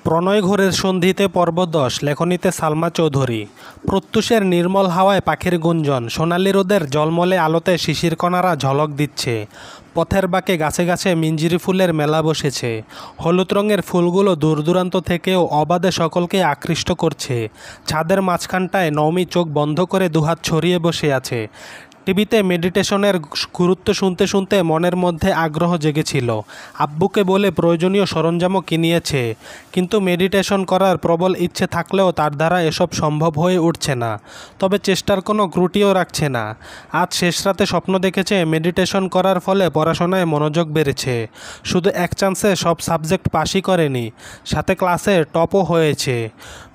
প্রণয় ঘোরের সন্ধিতে পর্ব ১০ লেখনীতে সালমা চৌধুরী। প্রত্যুষের নির্মল হাওয়ায় পাখির গুঞ্জন, সোনালি রোদের জলমলে আলোতে শিশিরকণারা ঝলক দিচ্ছে। পথের বাঁকে গাছে গাছে মিঞ্জিরি ফুলের মেলা বসেছে। হলুদ রঙের ফুলগুলো দূর দূরান্ত থেকেও অবাধে সকলকে আকৃষ্ট করছে। ছাদের মাঝখানটায় নওমি চোখ বন্ধ করে দুহাত ছড়িয়ে বসে আছে। টিভিতে মেডিটেশনের গুরুত্ব শুনতে শুনতে মনের মধ্যে আগ্রহ জেগেছিল। আব্বুকে বলে প্রয়োজনীয় সরঞ্জামও কিনিয়েছে, কিন্তু মেডিটেশন করার প্রবল ইচ্ছে থাকলেও তার দ্বারা এসব সম্ভব হয়ে উঠছে না। তবে চেষ্টার কোনো ত্রুটিও রাখছে না। আজ শেষ রাতে স্বপ্ন দেখেছে মেডিটেশন করার ফলে পড়াশোনায় মনোযোগ বেড়েছে। শুধু এক চান্সে সব সাবজেক্ট পাসই করেনি, সাথে ক্লাসে টপও হয়েছে।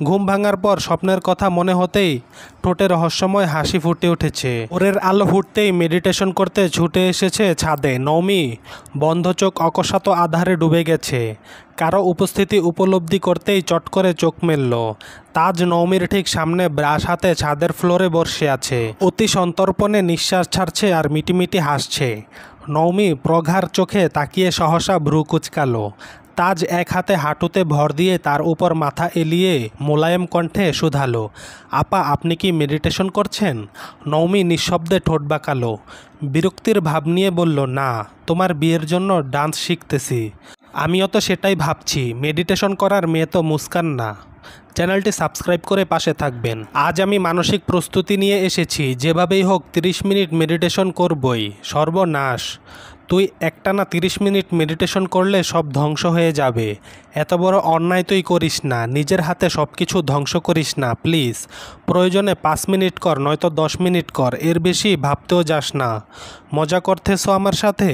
ঘুম ভাঙার পর স্বপ্নের কথা মনে হতেই ঠোঁটে রহস্যময় হাসি ফুটে উঠেছে। ভোরের আলো ফুটতেই মেডিটেশন করতে ছুটে এসেছে ছাদে নওমি। বন্ধ চোখ অকস্মাৎ আধারে ডুবে গেছে। কারো উপস্থিতি উপলব্ধি করতেই চট করে চোখ মেলল। তাজ নওমির ঠিক সামনে ব্রাশ হাতে ছাদের ফ্লোরে বসে আছে। অতি সন্তর্পণে নিঃশ্বাস ছাড়ছে আর মিটিমিটি হাসছে। নওমি প্রগাঢ় চোখে তাকিয়ে সহসা ভ্রু কুঁচকালো। তাজ এক হাতে হাঁটুতে ভর দিয়ে তার উপর মাথা এলিয়ে মোলায়েম কণ্ঠে শুধালো, আপা আপনি কি মেডিটেশন করছেন? নওমি নিঃশব্দে ঠোঁট বাঁকালো। বিরক্তির ভাব নিয়ে বলল, না, তোমার বিয়ের জন্য ডান্স শিখতেছি। আমিও তো সেটাই ভাবছি, মেডিটেশন করার মেয়ে তো মুস্কান না। চ্যানেলটি সাবস্ক্রাইব করে পাশে থাকবেন। আজ আমি মানসিক প্রস্তুতি নিয়ে এসেছি, যেভাবেই হোক 30 মিনিট মেডিটেশন করবই। সর্বনাশ, তুই একটানা 30 মিনিট মেডিটেশন করলে সব ধ্বংস হয়ে যাবে। এত বড় অন্যায় তুই করিস না, নিজের হাতে সব কিছু ধ্বংস করিস না প্লিজ। প্রয়োজনে 5 মিনিট কর, নয়তো 10 মিনিট কর, এর বেশি ভাবতেও যাস না। মজা করতেছ আমার সাথে?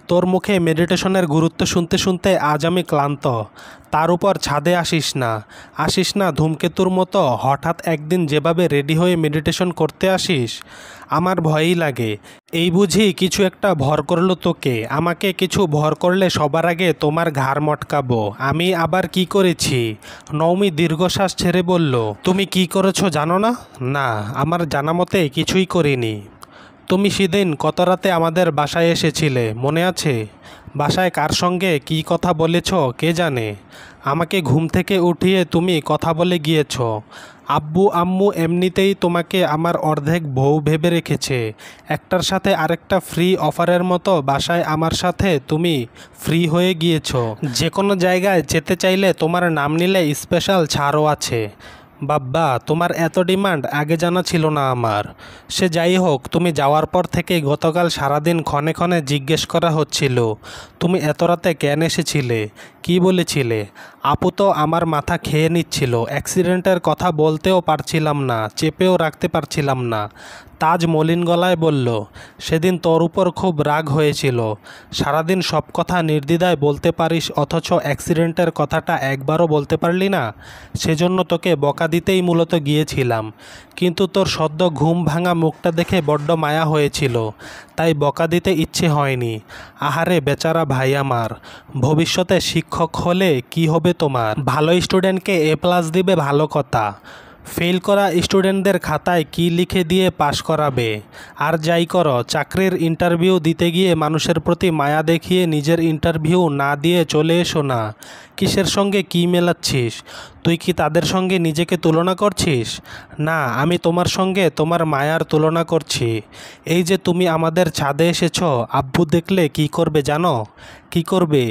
তোর মুখে মেডিটেশনের গুরুত্ব শুনতে শুনতে আজ আমি ক্লান্ত। তার উপর ছাদে আসিস না ধূমকেতুর মতো হঠাৎ একদিন যেভাবে রেডি হয়ে মেডিটেশন করতে আসিস, আমার ভয়ই লাগে। এই বুঝি কিছু একটা ভর করলো তোকে? আমাকে কিছু ভর করলে সবার আগে তোমার ঘাড় মটকাবো। আমি আবার কি করেছি? নওমি দীর্ঘশ্বাস ছেড়ে বলল, তুমি কি করেছো জানো না? না, আমার জানা মতে কিছুই করিনি। তুমি সেদিন কত রাতে আমাদের বাসায় এসেছিলে, মনে আছে? বাসায় কার সঙ্গে কী কথা বলেছ কে জানে। আমাকে ঘুম থেকে উঠিয়ে তুমি কথা বলে গিয়েছ। আব্বু আম্মু এমনিতেই তোমাকে আমার অর্ধেক বউ ভেবে রেখেছে। একটার সাথে আরেকটা ফ্রি অফারের মতো বাসায় আমার সাথে তুমি ফ্রি হয়ে গিয়েছ। যে কোনো জায়গায় যেতে চাইলে তোমার নাম নিলে স্পেশাল ছাড়ও আছে। বাব্বা, তোমার এত ডিমান্ড আগে জানা ছিল না আমার। সে যাই হোক, তুমি যাওয়ার পর থেকে গতকাল সারাদিন ক্ষণে ক্ষণে জিজ্ঞেস করা হচ্ছিল, তুমি এত রাতে কেন এসেছিলে, কি বলেছিলে? আপু তো আমার মাথা খেয়ে নিচ্ছিল। অ্যাক্সিডেন্টের কথা বলতেও পারছিলাম না, চেপেও রাখতে পারছিলাম না। তাজ মলিন গলায় বলল, সেদিন তোর উপর খুব রাগ হয়েছিল। সারাদিন সব কথা নির্দ্বিধায় বলতে পারিস, অথচ অ্যাক্সিডেন্টের কথাটা একবারও বলতে পারলি না। সেজন্য তোকে বকা দিতেই মূলত গিয়েছিলাম, কিন্তু তোর সদ্য ঘুম ভাঙা মুখটা দেখে বড্ড মায়া হয়েছিল, তাই বকা দিতে ইচ্ছে হয়নি। আহারে বেচারা ভাই আমার, ভবিষ্যতে শিক্ষক হলে কি হবে তোমার? ভালো স্টুডেন্টকে A+ দিবে ভালো কথা, ফেল করা স্টুডেন্টদের খাতায় কি লিখে দিয়ে পাশ করাবে? আর যাই করো, চাকরির ইন্টারভিউ দিতে গিয়ে মানুষের প্রতি মায়া দেখিয়ে নিজের ইন্টারভিউ না দিয়ে চলে এসো না। কিসের সঙ্গে কি মেলাচ্ছিস? তুই কি তাদের সঙ্গে নিজেকে তুলনা করছিস? না, আমি তোমার সঙ্গে তোমার মায়ার তুলনা করছি। এই যে তুমি আমাদের ছাদে এসেছ, আব্বু দেখলে কি করবে জানো? কি করবে?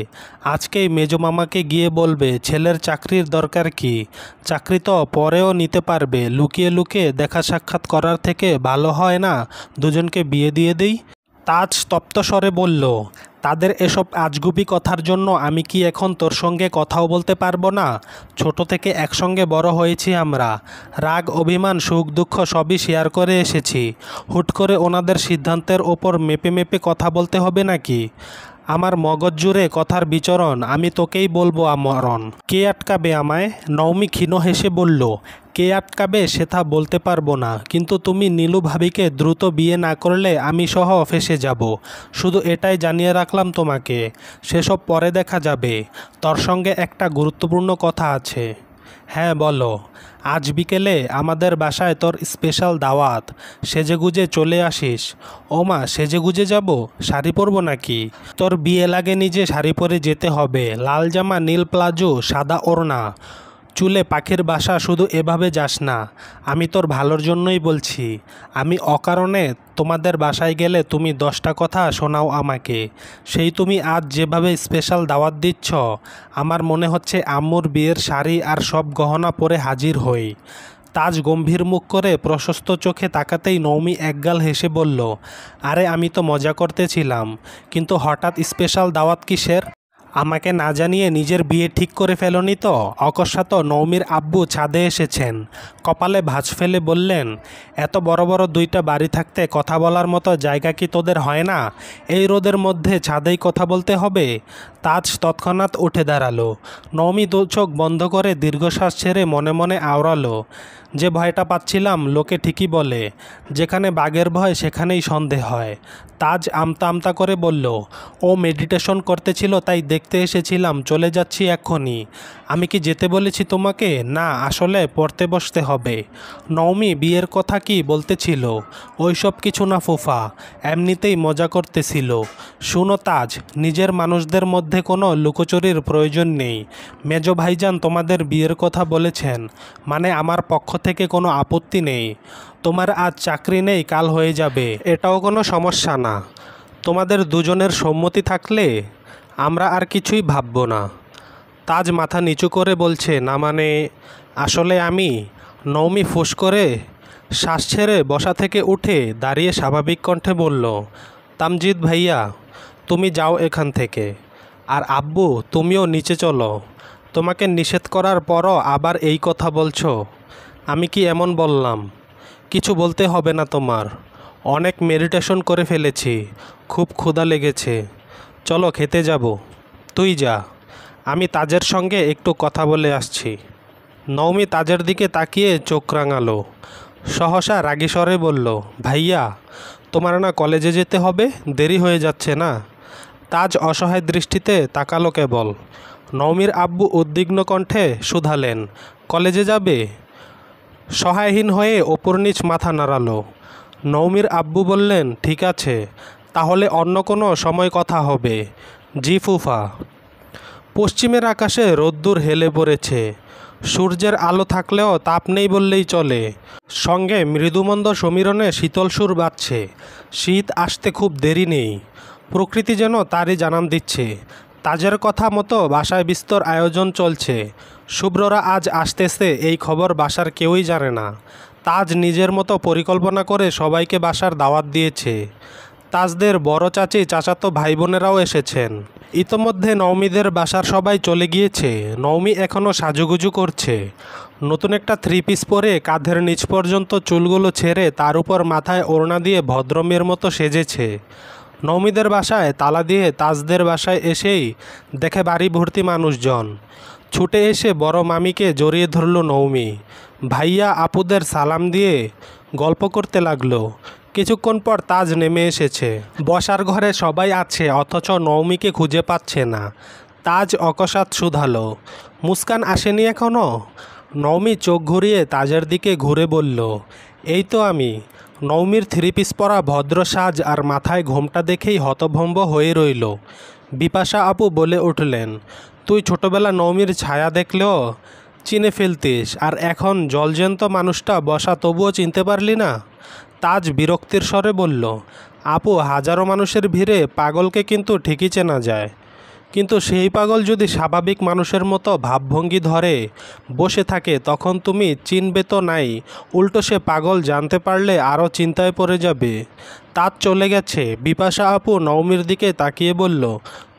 আজকেই মেজো মামাকে গিয়ে বলবে ছেলের চাকরির দরকার কি, চাকরি তো পরেও নিতে পারবে, লুকিয়ে লুকিয়ে দেখা সাক্ষাৎ করার থেকে ভালো হয় না দুজনকে বিয়ে দিয়ে দিই? তাজ তপ্ত স্বরে বলল, তাদের এসব আজগুবি কথার জন্য আমি কি এখন তোর সঙ্গে কথাও বলতে পারবো না? ছোট থেকে একসঙ্গে বড় হয়েছি আমরা, রাগ অভিমান সুখ দুঃখ সবই শেয়ার করে এসেছি। হুট করে ওনাদের সিদ্ধান্তের ওপর মেপে মেপে কথা বলতে হবে নাকি? আমার মগজ জুড়ে কথার বিচরণ, আমি তোকেই বলবো আমরণ। কে আটকাবে আমায়? নওমি ক্ষীণ হেসে বলল, কে আটকাবে সেটা বলতে পারবো না, কিন্তু তুমি নীলু ভাবিকে দ্রুত বিয়ে না করলে আমি সহ ফেঁসে যাব। শুধু এটাই জানিয়ে রাখলাম তোমাকে, সেসব পরে দেখা যাবে। তোর সঙ্গে একটা গুরুত্বপূর্ণ কথা আছে। হ্যাঁ বলো। আজ বিকেলে আমাদের বাসায় তোর স্পেশাল দাওয়াত, সেজেগুজে চলে আসিস। ও মা, সেজেগুজে যাব? শাড়ি পরবো নাকি? তোর বিয়ে লাগেনি যে শাড়ি পরে যেতে হবে? লাল জামা, নীল প্লাজো, সাদা ওড়না, চুলে পাখির বাসা, শুধু এভাবে যাস না। আমি তোর ভালোর জন্যই বলছি। আমি অকারণে তোমাদের বাসায় গেলে তুমি 10টা কথা শোনাও আমাকে। সেই তুমি আজ যেভাবে স্পেশাল দাওয়াত দিচ্ছ, আমার মনে হচ্ছে আম্মুর বিয়ের শাড়ি আর সব গহনা পরে হাজির হই। তাজ গম্ভীর মুখ করে প্রশস্ত চোখে তাকাতেই নৌমি একগাল হেসে বলল, আরে আমি তো মজা করতেছিলাম, কিন্তু হঠাৎ স্পেশাল দাওয়াত কিসের? আমাকে না জানিয়ে নিজের বিয়ে ঠিক করে ফেলনি তো? অকস্মাৎ নৌমির আব্বু ছাদে এসেছেন। কপালে ভাঁজ ফেলে বললেন, এত বড় বড় 2টা বাড়ি থাকতে কথা বলার মতো জায়গা কি তোদের হয় না? এই রোদের মধ্যে ছাদেই কথা বলতে হবে? তাজ তৎক্ষণাৎ উঠে দাঁড়ালো। নৌমি দু চোখ বন্ধ করে দীর্ঘশ্বাস ছেড়ে মনে মনে আওড়ালো, যে ভয়টা পাচ্ছিলাম লোকে ঠিকই বলে, যেখানে বাঘের ভয় সেখানেই সন্দেহ হয়। তাজ আমতা আমতা করে বলল, ও মেডিটেশন করতেছিল তাই দেখতে এসেছিলাম, চলে যাচ্ছি এক্ষুনি। আমি কি যেতে বলেছি তোমাকে? না, আসলে পড়তে বসতে হবে। নৌমি বিয়ের কথা কি বলতেছিল? ওইসব কিছু না ফুফা, এমনিতেই মজা করতেছিল। শুনো তাজ, নিজের মানুষদের মধ্যে কোনো লুকোচুরির প্রয়োজন নেই। মেজ ভাইজান তোমাদের বিয়ের কথা বলেছেন, মানে আমার পক্ষ থেকে কোনো আপত্তি নেই। তোমার আজ চাকরি নেই, কাল হয়ে যাবে, এটাও কোনো সমস্যা না। তোমাদের দুজনের সম্মতি থাকলে আমরা আর কিছুই ভাবব না। তাজ মাথা নিচু করে বলছে, না মানে আসলে আমি। নৌমি ফুঁস করে শ্বাস ছেড়ে বসা থেকে উঠে দাঁড়িয়ে স্বাভাবিক কণ্ঠে বলল, তামজিদ ভাইয়া, তুমি যাও এখান থেকে। আর আব্বু, তুমিও নিচে চলো। তোমাকে নিষেধ করার পরও আবার এই কথা বলছো? আমি কি এমন বললাম? কিছু বলতে হবে না তোমার। অনেক মেডিটেশন করে ফেলেছি, খুব ক্ষুধা লেগেছে। চলো খেতে যাব। তুই যা, আমি তাজের সঙ্গে একটু কথা বলে আসছি। নৌমি তাজের দিকে তাকিয়ে চোখ রাঙালো। সহসা রাগী স্বরে বলল, ভাইয়া, তোমার না কলেজে যেতে হবে? দেরি হয়ে যাচ্ছে না? তাজ অসহায় দৃষ্টিতে তাকালো কেবল। নৌমির আব্বু উদ্বিগ্ন কণ্ঠে শুধালেন, কলেজে যাবে? সহায়হীন হয়ে ওপর নিচ মাথা নাড়ালো। নৌমির আব্বু বললেন, ঠিক আছে, তাহলে অন্য কোনো সময় কথা হবে। জি ফুফা। পশ্চিমের আকাশে রোদ্দুর হেলে পড়েছে। সূর্যের আলো থাকলেও তাপ নেই বললেই চলে। সঙ্গে মৃদুমন্দ সমীরণে শীতল সুর বাজছে। শীত আসতে খুব দেরি নেই। প্রকৃতি যেন তারই জানান দিচ্ছে। তাজের কথা মতো বাসায় বিস্তর আয়োজন চলছে। শুভ্ররা আজ আসতেছে এই খবর বাসার কেউই জানে না। তাজ নিজের মতো পরিকল্পনা করে সবাইকে বাসার দাওয়াত দিয়েছে। তাজদের বড় চাচি, চাচাতো ভাই বোনেরাও এসেছেন। ইতোমধ্যে নৌমিদের বাসার সবাই চলে গিয়েছে। নৌমি এখনও সাজুগুজু করছে। নতুন একটা 3 পিস পরে কাঁধের নিচ পর্যন্ত চুলগুলো ছেড়ে তার উপর মাথায় ওড়না দিয়ে ভদ্রমের মতো সেজেছে। নৌমিদের বাসায় তালা দিয়ে তাজদের বাসায় এসেই দেখে বাড়ি ভর্তি মানুষজন। ছুটে এসে বড় মামিকে জড়িয়ে ধরল নৌমি। ভাইয়া আপুদের সালাম দিয়ে গল্প করতে লাগলো। কিছুক্ষণ পর তাজ নেমে এসেছে। বসার ঘরে সবাই আছে, অথচ নৌমিকে খুঁজে পাচ্ছে না। তাজ অকস্মাৎ শুধালো, মুস্কান আসেনি এখনো? নৌমি চোখ ঘুরিয়ে তাজের দিকে ঘুরে বলল, এই তো আমি। নৌমির 3 পিস পরা ভদ্র সাজ আর মাথায় ঘোমটা দেখেই হতভম্ব হয়ে রইল। বিপাশা আপু বলে উঠলেন, তুই ছোটবেলা নৌমির ছায়া দেখলেও চিনে ফেলতিস, আর এখন জলজ্যান্ত মানুষটা বসা তবুও চিনতে পারলি না? তাজ বিরক্তির স্বরে বলল, আপু, হাজারো মানুষের ভিড়ে পাগলকে কিন্তু ঠিকই চেনা যায়, কিন্তু সেই পাগল যদি স্বাভাবিক মানুষের মতো ভাবভঙ্গি ধরে বসে থাকে তখন তুমি চিনবে তো নাই, উল্টো সে পাগল জানতে পারলে আরও চিন্তায় পড়ে যাবে। তাজ চলে গেছে। বিপাশা আপু নৌমির দিকে তাকিয়ে বলল,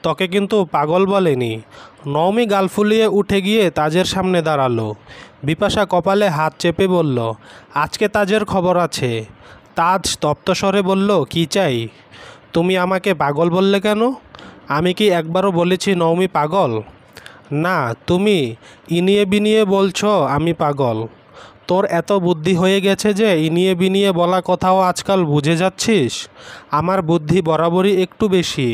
তোকে কিন্তু পাগল বলেনি। নৌমি গাল ফুলিয়ে উঠে গিয়ে তাজের সামনে দাঁড়ালো। বিপাশা কপালে হাত চেপে বলল, আজকে তাজের খবর আছে। তাজ তপ্ত স্বরে বলল, কী চাই? তুমি আমাকে পাগল বললে কেন? আমি কি একবারও বলেছি নৌমি পাগল? না, তুমি ইনিয়ে বিনিয়ে বলছো আমি পাগল। তোর এত বুদ্ধি হয়ে গেছে যে ইনিয়ে বিনিয়ে বলা কথাও আজকাল বুঝে যাচ্ছিস। আমার বুদ্ধি বরাবরই একটু বেশি,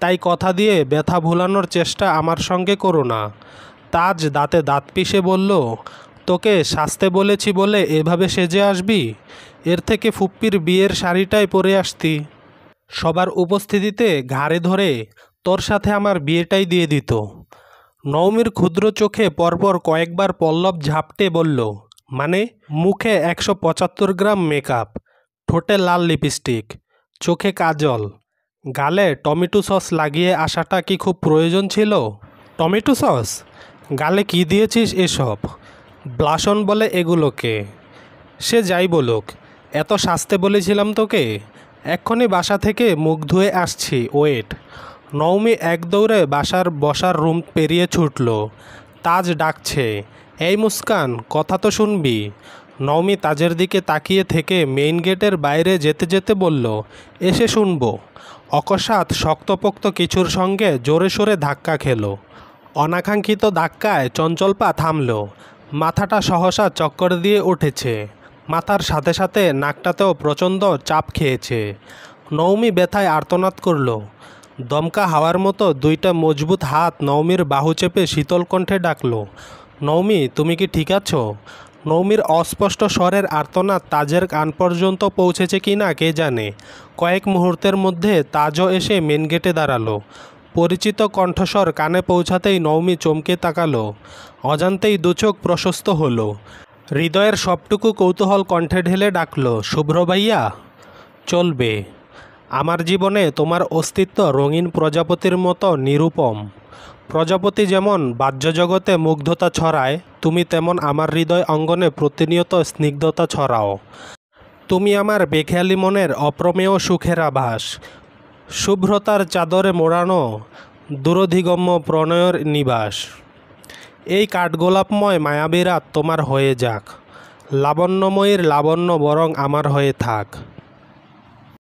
তাই কথা দিয়ে ব্যথা ভোলানোর চেষ্টা আমার সঙ্গে করো না। তাজ দাঁতে দাঁত পিষে বলল, তোকে সাজতে বলেছি বলে এভাবে সেজে আসবি? এর থেকে ফুপ্পির বিয়ের শাড়িটাই পরে আসতি। সবার উপস্থিতিতে ঘাড়ে ধরে তোর সাথে আমার বিয়েটাই দিয়ে দিত। নওমীর ক্ষুদ্র চোখে পরপর কয়েকবার পল্লব ঝাপটে বলল, মানে? মুখে 175 গ্রাম মেকআপ, ঠোঁটে লাল লিপস্টিক, চোখে কাজল, গালে টমেটো সস লাগিয়ে আসাটা কি খুব প্রয়োজন ছিল? Tomato sauce? গালে কি দিয়েছিস এসব? ব্লাশন বলে এগুলোকে। সে যাই বলুক, এত সাজতে বলেছিলাম তোকে? এক্ষুনি বাসা থেকে মুখ ধুয়ে আসছি, ওয়েট। নওমী এক দৌড়ে বসার রুম পেরিয়ে ছুটল। তাজ ডাকছে, এই মুস্কান, কথা তো শুনবি। নওমী তাজের দিকে তাকিয়ে থেকে মেইন গেটের বাইরে যেতে যেতে বলল, এসে শুনবো। অকস্মাৎ শক্তপোক্ত কিছুর সঙ্গে জোরে সোরে ধাক্কা খেল। অনাকাঙ্ক্ষিত ধাক্কায় চঞ্চল পা থামল। মাথাটা সহসা চক্কর দিয়ে উঠেছে। মাথার সাথে সাথে নাকটাতেও প্রচণ্ড চাপ খেয়েছে। নওমী ব্যথায় আর্তনাদ করল। দমকা হাওয়ার মতো দুইটা মজবুত হাত নওমীর বাহু চেপে শীতল কণ্ঠে ডাকল, নওমী, তুমি কি ঠিক আছো? নওমীর অস্পষ্ট স্বরের আর্তনাদ তাজের কান পর্যন্ত পৌঁছেছে কি না কে জানে। কয়েক মুহূর্তের মধ্যে তাজও এসে মেন গেটে দাঁড়ালো। পরিচিত কণ্ঠস্বর কানে পৌঁছাতেই নওমী চমকে তাকালো। অজান্তেই দুচোখ প্রশস্ত হলো। হৃদয়ের সবটুকু কৌতূহল কণ্ঠে ঢেলে ডাকল, শুভ্র ভাইয়া। চলবে। আমার জীবনে তোমার অস্তিত্ব রঙিন প্রজাপতির মতো নিরুপম। প্রজাপতি যেমন বাহ্যজগতে মুগ্ধতা ছড়ায়, তুমি তেমন আমার হৃদয় অঙ্গনে প্রতিনিয়ত স্নিগ্ধতা ছড়াও। তুমি আমার বেখেয়ালি মনের অপ্রমেয় সুখের আভাস, শুভ্রতার চাদরে মোড়ানো দূরধিগম্য প্রণয়ের নিবাস। এই কাঠগোলাপময় মায়াবী রাত তোমার হয়ে যাক, লাবণ্যময়ীর লাবণ্য বরং আমার হয়ে থাক।